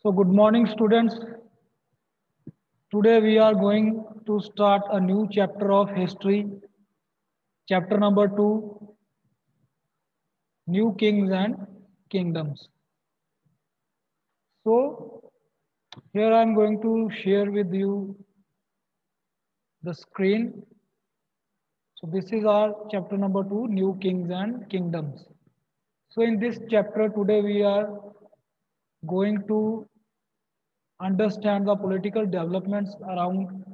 So good morning students. Today we are going to start a new chapter of history. Chapter number 2, New Kings and Kingdoms. So here I am going to share with you the screen. So this is our chapter number 2, New Kings and Kingdoms. So in this chapter today we are going to understand the political developments around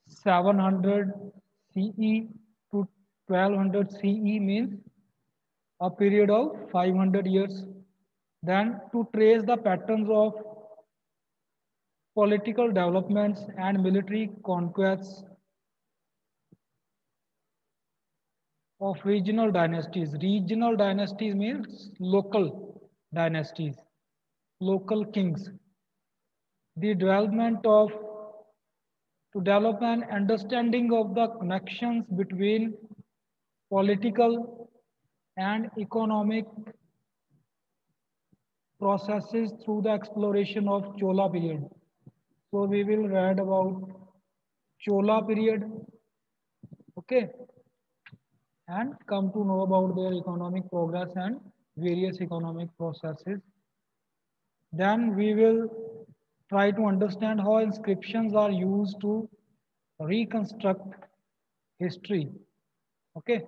700 CE to 1200 CE means a period of 500 years. Then to trace the patterns of political developments and military conquests of regional dynasties. Regional dynasties means local dynasties, local kings. The development of to develop an understanding of the connections between political and economic processes through the exploration of Chola period. So we will read about Chola period, okay, and come to know about their economic progress and various economic processes. Then we will try to understand how inscriptions are used to reconstruct history. Okay,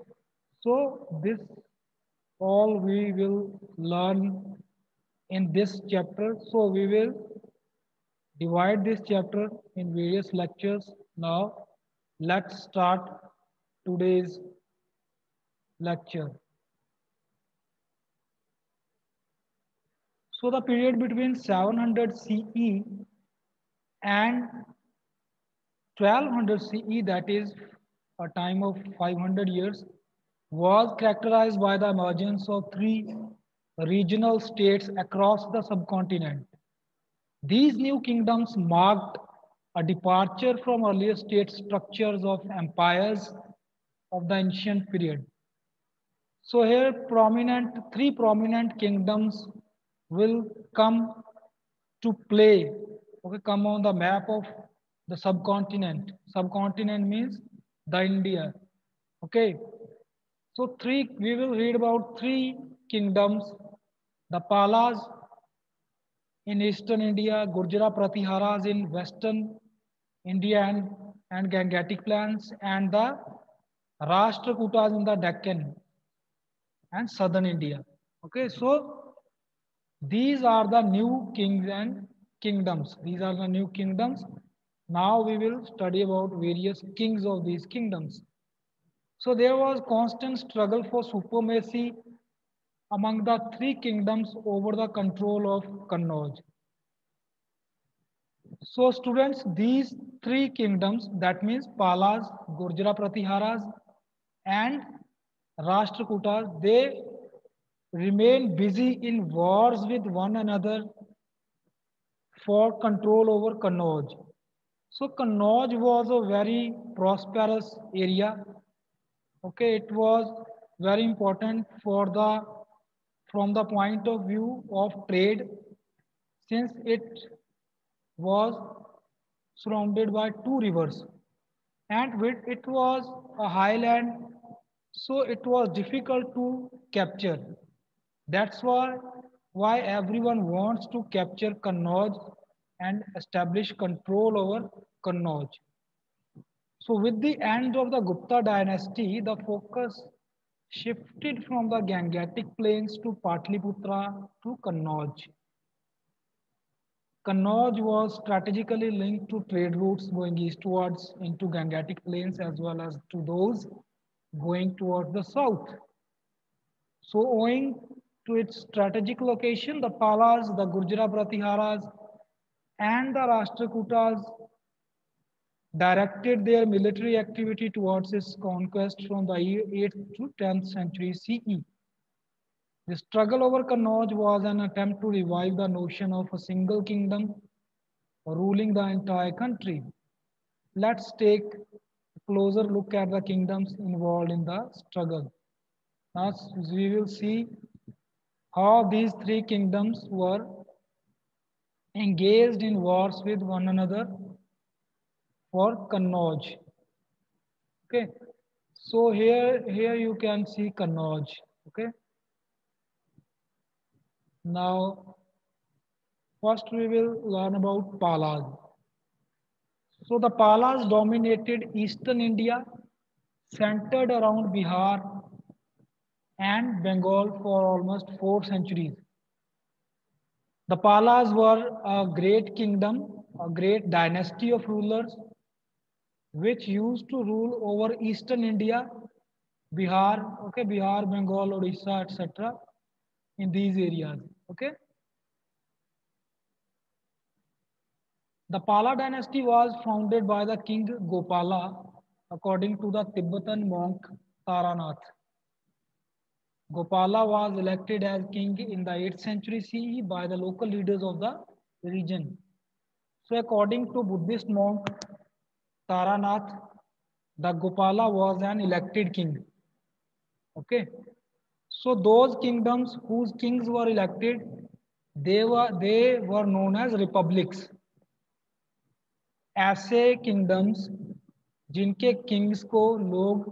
so this all we will learn in this chapter. So we will divide this chapter in various lectures. Now let's start today's lecture. So the period between 700 CE and 1200 CE, that is a time of 500 years, was characterized by the emergence of three regional states across the subcontinent. These new kingdoms marked a departure from earlier state structures of empires of the ancient period. So here three prominent kingdoms will come to play, okay, come on the map of the subcontinent. Subcontinent means the India, okay. So we will read about three kingdoms, the Palas in eastern India, Gurjara Pratiharas in western India and Gangetic Plains, and the Rashtrakutas in the Deccan and southern India. Okay, so these are the new kings and kingdoms. These are the new kingdoms. Now we will study about various kings of these kingdoms. So there was constant struggle for supremacy among the three kingdoms over the control of Kannauj. So students, these three kingdoms, that means Palas, Gurjara Pratiharas and Rashtrakutas, they remain busy in wars with one another for control over Kannauj. So Kannauj was a very prosperous area. Okay, it was very important for the from the point of view of trade, since it was surrounded by two rivers, and with it was a highland, so it was difficult to capture. That's why everyone wants to capture Kannauj and establish control over Kannauj. So with the end of the Gupta dynasty, the focus shifted from the Gangetic plains to Patliputra to Kannauj. Kannauj was strategically linked to trade routes going eastwards into Gangetic plains as well as to those going towards the south. So owing to its strategic location, the Palas, the Gurjara Pratiharas and the Rashtrakutas directed their military activity towards its conquest from the 8th to 10th century CE. The struggle over Kannauj was an attempt to revive the notion of a single kingdom ruling the entire country. Let's take a closer look at the kingdoms involved in the struggle. Now we will see how these three kingdoms were engaged in wars with one another for Kannauj. Okay, so here you can see Kannauj. Okay, now first we will learn about Palas. So the Palas dominated eastern India, centered around Bihar and Bengal for almost 4 centuries. The Palas were a great kingdom, a great dynasty of rulers which used to rule over eastern India, Bihar, okay, Bihar, Bengal, Odisha, etc. in these areas. Okay. The Pala dynasty was founded by the king Gopala according to the Tibetan monk Taranath. Gopala was elected as king in the 8th century CE by the local leaders of the region. So according to Buddhist monk Taranath, the Gopala was an elected king. Okay. So those kingdoms whose kings were elected, they were known as republics. ऐसे kingdoms जिनके Kings को लोग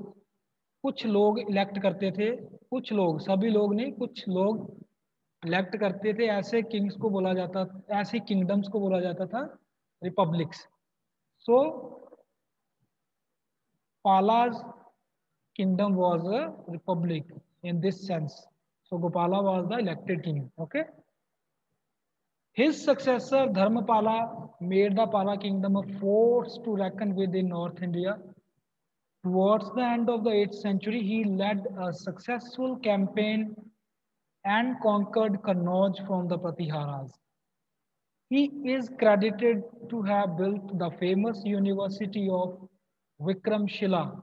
कुछ लोग elect करते थे, कुछ लोग, सभी लोग नहीं, कुछ लोग इलेक्ट करते थे, ऐसे किंग्स को बोला जाता, ऐसे किंगडम्स को बोला जाता था republics. So Pala's kingdom was a republic in this sense. So Gopala was the elected king. Okay. His successor Dharmapala made the Pala kingdom a force to reckon with in North India. Towards the end of the 8th century, he led a successful campaign and conquered Kannauj from the Pratiharas. He is credited to have built the famous University of Vikramshila.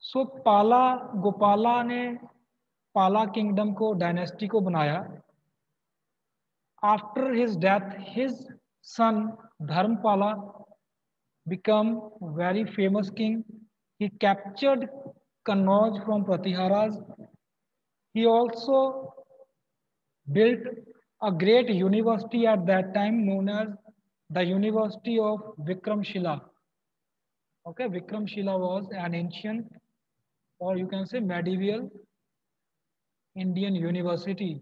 So Pala Gopala ने Pala kingdom को dynasty को बनाया. After his death, his son Dharmpala became very famous king. He captured Kannauj from Pratiharas. He also built a great university at that time known as the University of Vikramshila. Okay, Vikramshila was an ancient, or you can say medieval Indian university.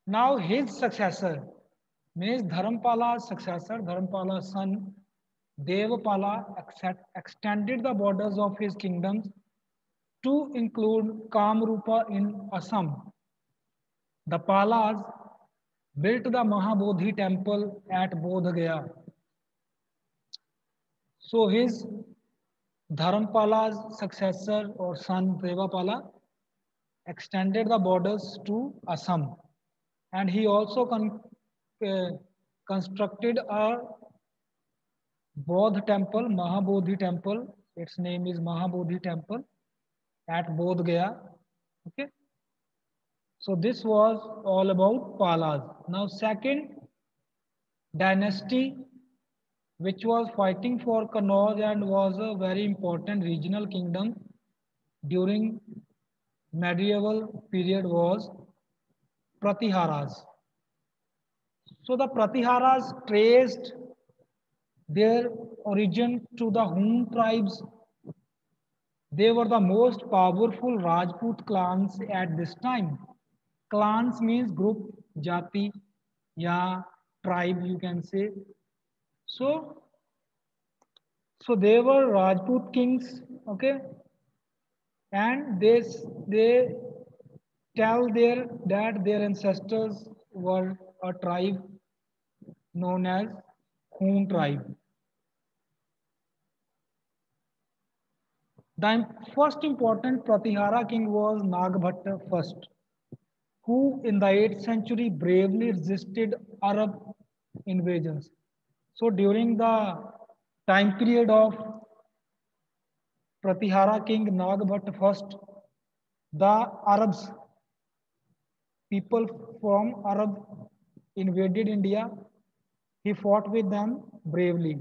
Now his successor, means Dharmpala's successor, Dharmpala's son, Devapala extended the borders of his kingdoms to include Kamrupa in Assam. The Palas built the Mahabodhi temple at Bodh Gaya. So his Dharmpala's successor or son Devapala extended the borders to Assam, and he also constructed a Bodh temple, Mahabodhi temple. Its name is Mahabodhi temple at Bodh Gaya. Okay. So this was all about Palas. Now second dynasty which was fighting for Kannauj and was a very important regional kingdom during medieval period was Pratiharas. So the Pratiharas traced their origin to the Hun tribes. They were the most powerful Rajput clans at this time. Clans means group, jati, ya tribe you can say. So they were Rajput kings, okay, and they tell that their ancestors were a tribe known as Hun tribe. The first important Pratihara king was Nagbhatta I, who in the 8th century bravely resisted Arab invasions. So during the time period of Pratihara king Nagbhatta I, the Arabs, people from Arab invaded India. He fought with them bravely.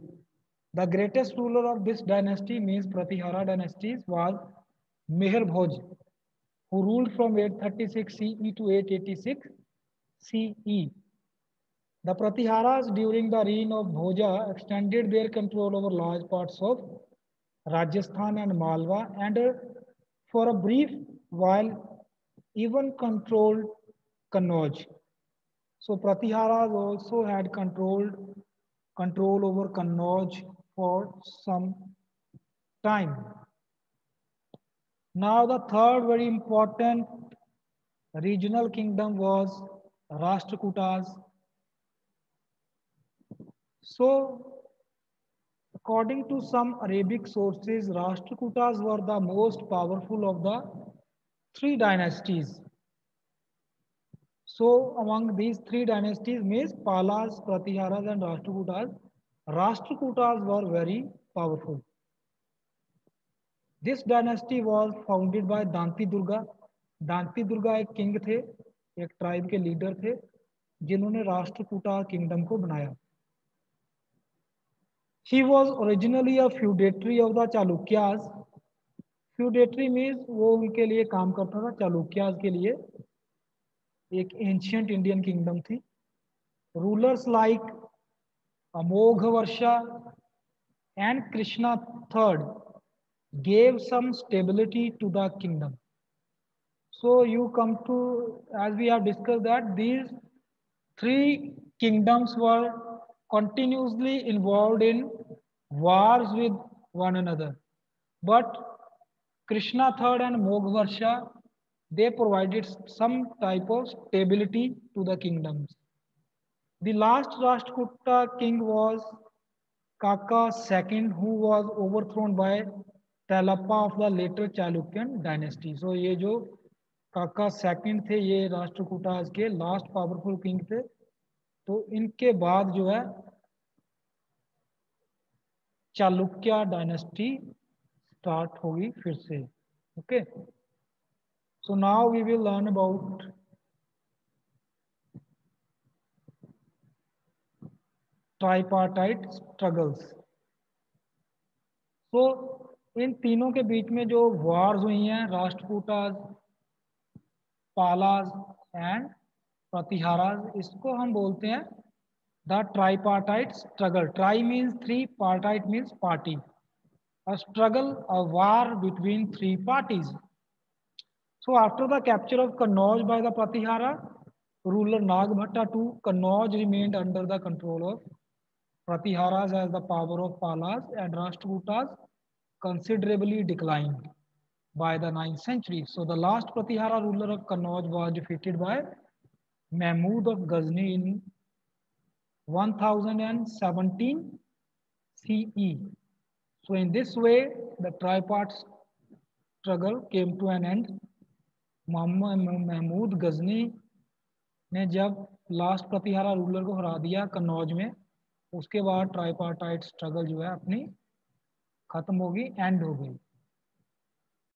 The greatest ruler of this dynasty, means Pratihara dynasties, was Meher Bhoj, who ruled from 836 CE to 886 CE. The Pratiharas during the reign of Bhoja extended their control over large parts of Rajasthan and Malwa, and for a brief while even controlled Kannauj. So Pratiharas also had control over Kannauj for some time. Now the third very important regional kingdom was Rashtrakutas. So according to some Arabic sources, Rashtrakutas were the most powerful of the three dynasties. So among these three dynasties, means Palas, Pratiharas and Rashtrakutas were very powerful. This dynasty was founded by Danti Durga. Danti Durga एक king थे, एक tribe के leader थे, जिन्होंने Rashtrakuta kingdom को बनाया. He was originally a feudatory of the Chalukyas. Feudatory means वो उनके लिए काम करता था, चालुक्यास के लिए. एक एंशियंट इंडियन किंगडम थी. Rulers like Amoghavarsa and Krishna III gave some stability to the kingdom. So you come to, as we have discussed, that these three kingdoms were continuously involved in wars with one another. But Krishna III and Moghavarsha, they provided some type of stability to the kingdoms. The last Rashtrakuta king was Kaka II, who was overthrown by Talapa of the later Chalukyan dynasty. So ये जो काका second थे, ये राष्ट्रकूटास के last powerful king थे. तो इनके बाद जो है चालुक्य डायनेस्टी स्टार्ट होगी फिर से. Okay, so now we will learn about tripartite struggles. तो इन तीनों के बीच में जो वॉर्स हुई हैं, राष्ट्रकूटास, पालास एंड प्रतिहारास, इसको हम बोलते हैं the tripartite struggle. Try means three, partite means party. A struggle, a war between three parties. So after the capture of Kannauj by the Pratihara ruler Nagbhatta II, Kannauj remained under the control of Pratiharas as the power of Palas and Rashtrakutas considerably declined by the 9th century. So the last Pratihara ruler of Kannauj was defeated by Mahmud of Ghazni in 1017 CE. So in this way, the tripart struggle came to an end. Mahmud Ghazni ने जब last Pratihara ruler को हरा दिया कन्नौज में, उसके बाद tripartite struggle जो है अपनी खत्म होगी, एंड हो गई.